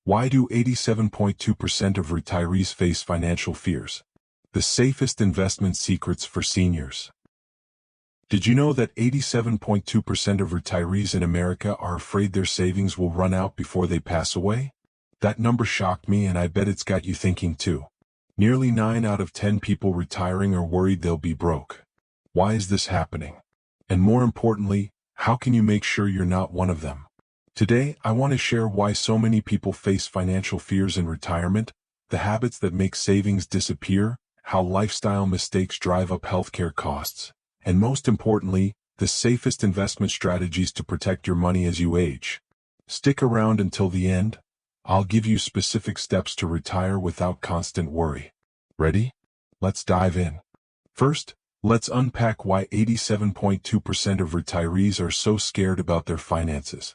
Why do 87.2% of retirees face financial fears? The safest investment secrets for seniors. Did you know that 87.2% of retirees in America are afraid their savings will run out before they pass away? That number shocked me, and I bet it's got you thinking too. Nearly 9 out of 10 people retiring are worried they'll be broke. Why is this happening? And more importantly, how can you make sure you're not one of them? Today, I want to share why so many people face financial fears in retirement, the habits that make savings disappear, how lifestyle mistakes drive up healthcare costs, and most importantly, the safest investment strategies to protect your money as you age. Stick around until the end. I'll give you specific steps to retire without constant worry. Ready? Let's dive in. First, let's unpack why 87.2% of retirees are so scared about their finances.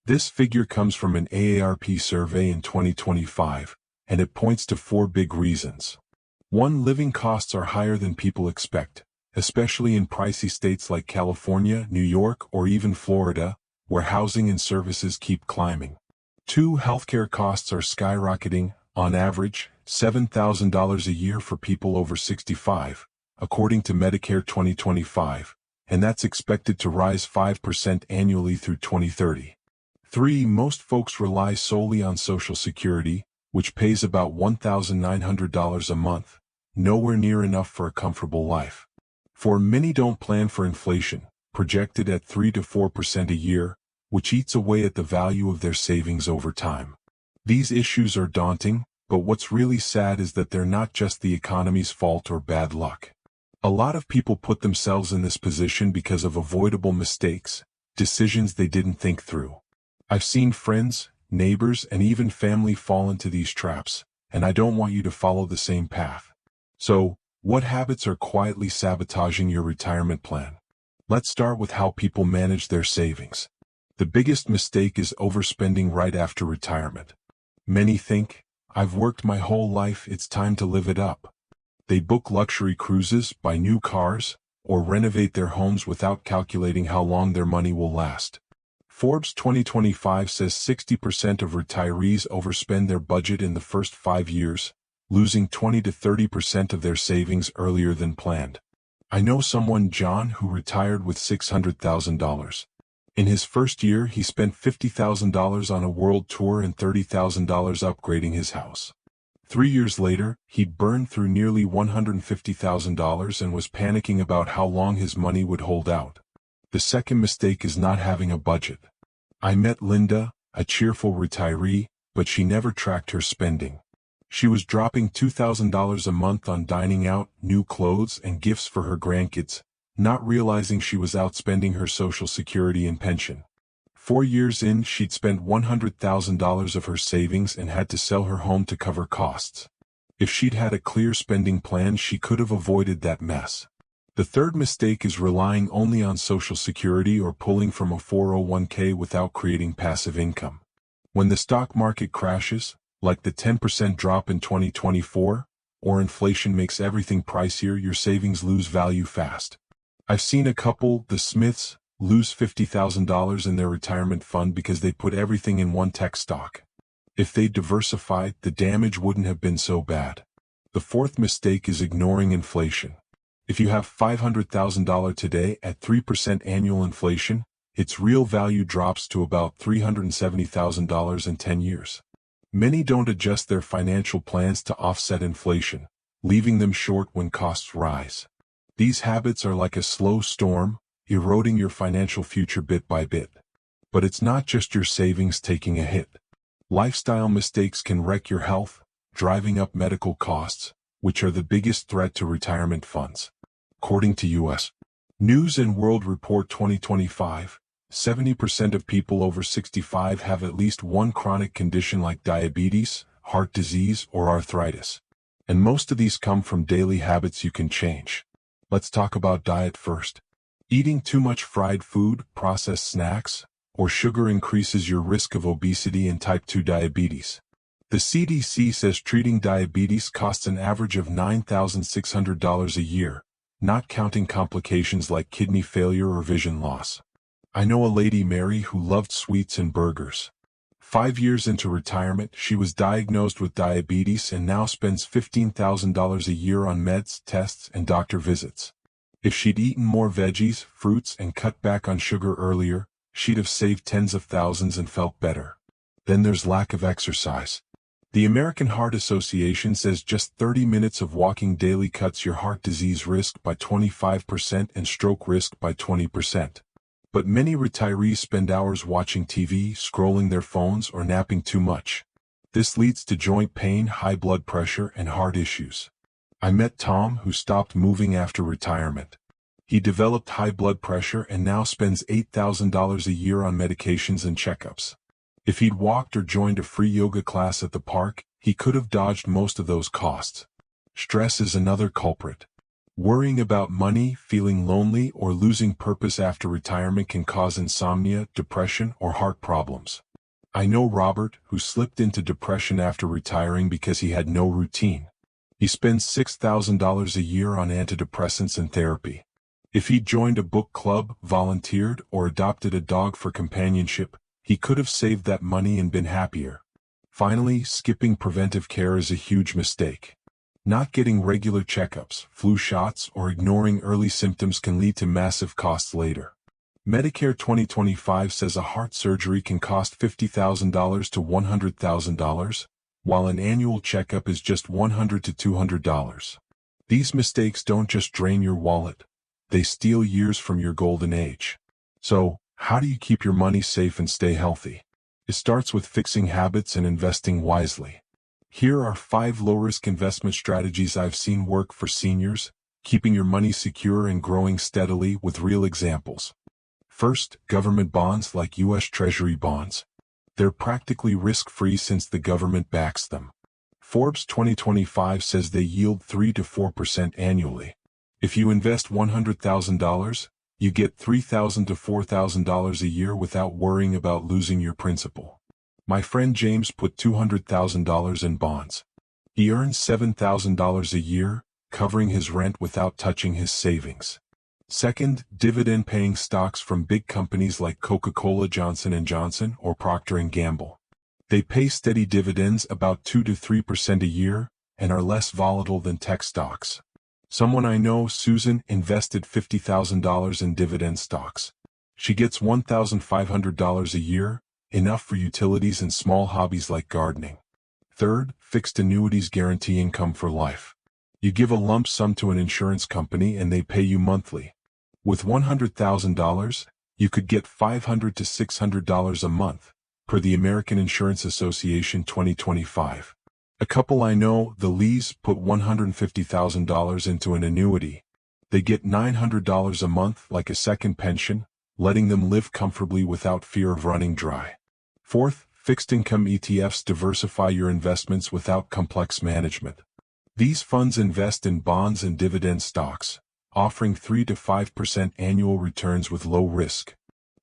This figure comes from an AARP survey in 2025, and it points to 4 big reasons. 1. Living costs are higher than people expect, especially in pricey states like California, New York, or even Florida, where housing and services keep climbing. 2. Healthcare costs are skyrocketing, on average, $7,000 a year for people over 65, according to Medicare 2025, and that's expected to rise 5% annually through 2030. 3. Most folks rely solely on Social Security, which pays about $1,900 a month, nowhere near enough for a comfortable life. 4. Many don't plan for inflation, projected at 3 to 4% a year, which eats away at the value of their savings over time. These issues are daunting, but what's really sad is that they're not just the economy's fault or bad luck. A lot of people put themselves in this position because of avoidable mistakes, decisions they didn't think through. I've seen friends, neighbors, and even family fall into these traps, and I don't want you to follow the same path. So, what habits are quietly sabotaging your retirement plan? Let's start with how people manage their savings. The biggest mistake is overspending right after retirement. Many think, I've worked my whole life, it's time to live it up. They book luxury cruises, buy new cars, or renovate their homes without calculating how long their money will last. Forbes 2025 says 60% of retirees overspend their budget in the first 5 years, losing 20 to 30% of their savings earlier than planned. I know someone, John, who retired with $600,000. In his first year, he spent $50,000 on a world tour and $30,000 upgrading his house. 3 years later, he'd burned through nearly $150,000 and was panicking about how long his money would hold out. The second mistake is not having a budget. I met Linda, a cheerful retiree, but she never tracked her spending. She was dropping $2,000 a month on dining out, new clothes, and gifts for her grandkids, not realizing she was outspending her Social Security and pension. 4 years in, she'd spent $100,000 of her savings and had to sell her home to cover costs. If she'd had a clear spending plan, she could have avoided that mess. The third mistake is relying only on Social Security or pulling from a 401k without creating passive income. When the stock market crashes, like the 10% drop in 2024, or inflation makes everything pricier, your savings lose value fast. I've seen a couple, the Smiths, lose $50,000 in their retirement fund because they put everything in one tech stock. If they'd diversified, the damage wouldn't have been so bad. The fourth mistake is ignoring inflation. If you have $500,000 today at 3% annual inflation, its real value drops to about $370,000 in 10 years. Many don't adjust their financial plans to offset inflation, leaving them short when costs rise. These habits are like a slow storm, eroding your financial future bit by bit. But it's not just your savings taking a hit. Lifestyle mistakes can wreck your health, driving up medical costs, which are the biggest threat to retirement funds. According to U.S. News and World Report 2025, 70% of people over 65 have at least one chronic condition like diabetes, heart disease, or arthritis. And most of these come from daily habits you can change. Let's talk about diet first. Eating too much fried food, processed snacks, or sugar increases your risk of obesity and type 2 diabetes. The CDC says treating diabetes costs an average of $9,600 a year, not counting complications like kidney failure or vision loss. I know a lady, Mary, who loved sweets and burgers. 5 years into retirement, she was diagnosed with diabetes and now spends $15,000 a year on meds, tests, and doctor visits. If she'd eaten more veggies, fruits, and cut back on sugar earlier, she'd have saved tens of thousands and felt better. Then there's lack of exercise. The American Heart Association says just 30 minutes of walking daily cuts your heart disease risk by 25% and stroke risk by 20%. But many retirees spend hours watching TV, scrolling their phones, or napping too much. This leads to joint pain, high blood pressure, and heart issues. I met Tom, who stopped moving after retirement. He developed high blood pressure and now spends $8,000 a year on medications and checkups. If he'd walked or joined a free yoga class at the park, he could have dodged most of those costs. Stress is another culprit. Worrying about money, feeling lonely, or losing purpose after retirement can cause insomnia, depression, or heart problems. I know Robert, who slipped into depression after retiring because he had no routine. He spends $6,000 a year on antidepressants and therapy. If he'd joined a book club, volunteered, or adopted a dog for companionship, he could have saved that money and been happier. Finally, skipping preventive care is a huge mistake. Not getting regular checkups, flu shots, or ignoring early symptoms can lead to massive costs later. Medicare 2025 says a heart surgery can cost $50,000 to $100,000, while an annual checkup is just $100 to $200. These mistakes don't just drain your wallet, they steal years from your golden age. So, how do you keep your money safe and stay healthy? It starts with fixing habits and investing wisely. Here are 5 low-risk investment strategies I've seen work for seniors, keeping your money secure and growing steadily with real examples. First, government bonds like U.S. Treasury bonds. They're practically risk-free since the government backs them. Forbes 2025 says they yield 3 to 4% annually. If you invest $100,000, you get $3,000 to $4,000 a year without worrying about losing your principal. My friend James put $200,000 in bonds. He earns $7,000 a year, covering his rent without touching his savings. Second, dividend-paying stocks from big companies like Coca-Cola, Johnson & Johnson, or Procter & Gamble. They pay steady dividends, about 2 to 3% a year, and are less volatile than tech stocks. Someone I know, Susan, invested $50,000 in dividend stocks. She gets $1,500 a year, enough for utilities and small hobbies like gardening. Third, fixed annuities guarantee income for life. You give a lump sum to an insurance company and they pay you monthly. With $100,000, you could get $500 to $600 a month, per the American Insurance Association 2025. A couple I know, the Lees, put $150,000 into an annuity. They get $900 a month, like a second pension, letting them live comfortably without fear of running dry. Fourth, fixed income ETFs diversify your investments without complex management. These funds invest in bonds and dividend stocks, offering 3 to 5% annual returns with low risk.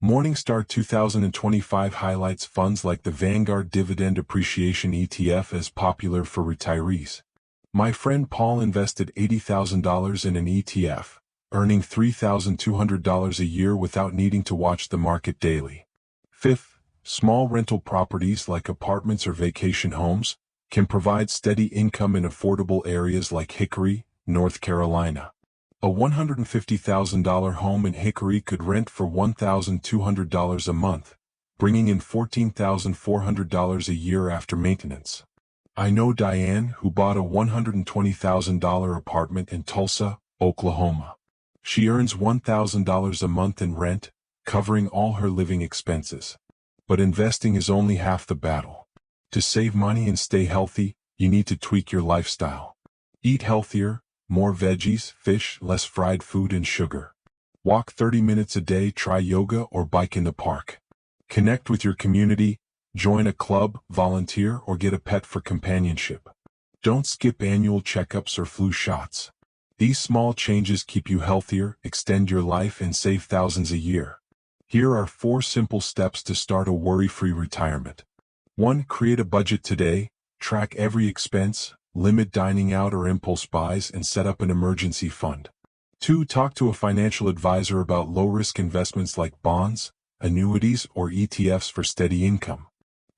Morningstar 2025 highlights funds like the Vanguard Dividend Appreciation ETF as popular for retirees. My friend Paul invested $80,000 in an ETF, earning $3,200 a year without needing to watch the market daily. Fifth, small rental properties like apartments or vacation homes can provide steady income in affordable areas like Hickory, North Carolina. A $150,000 home in Hickory could rent for $1,200 a month, bringing in $14,400 a year after maintenance. I know Diane, who bought a $120,000 apartment in Tulsa, Oklahoma. She earns $1,000 a month in rent, covering all her living expenses. But investing is only half the battle. To save money and stay healthy, you need to tweak your lifestyle. Eat healthier, more veggies, fish, less fried food and sugar. Walk 30 minutes a day, try yoga or bike in the park. Connect with your community, join a club, volunteer, or get a pet for companionship. Don't skip annual checkups or flu shots. These small changes keep you healthier, extend your life, and save thousands a year. Here are 4 simple steps to start a worry-free retirement. 1. Create a budget today. Track every expense, limit dining out or impulse buys, and set up an emergency fund. 2. Talk to a financial advisor about low-risk investments like bonds, annuities, or ETFs for steady income.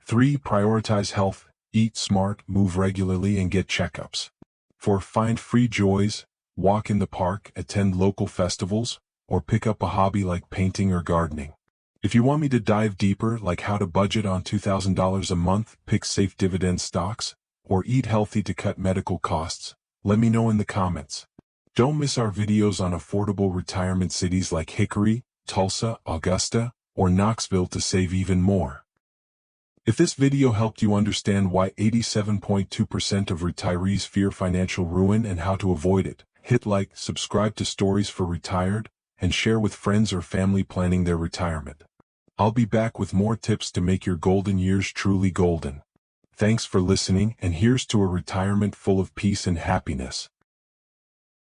3. Prioritize health, eat smart, move regularly and get checkups. 4. Find free joys, walk in the park, attend local festivals, or pick up a hobby like painting or gardening. If you want me to dive deeper, like how to budget on $2,000 a month, pick safe dividend stocks, or eat healthy to cut medical costs, let me know in the comments. Don't miss our videos on affordable retirement cities like Hickory, Tulsa, Augusta, or Knoxville to save even more. If this video helped you understand why 87.2% of retirees fear financial ruin and how to avoid it, hit like, subscribe to Stories for Retired, and share with friends or family planning their retirement. I'll be back with more tips to make your golden years truly golden. Thanks for listening, and here's to a retirement full of peace and happiness.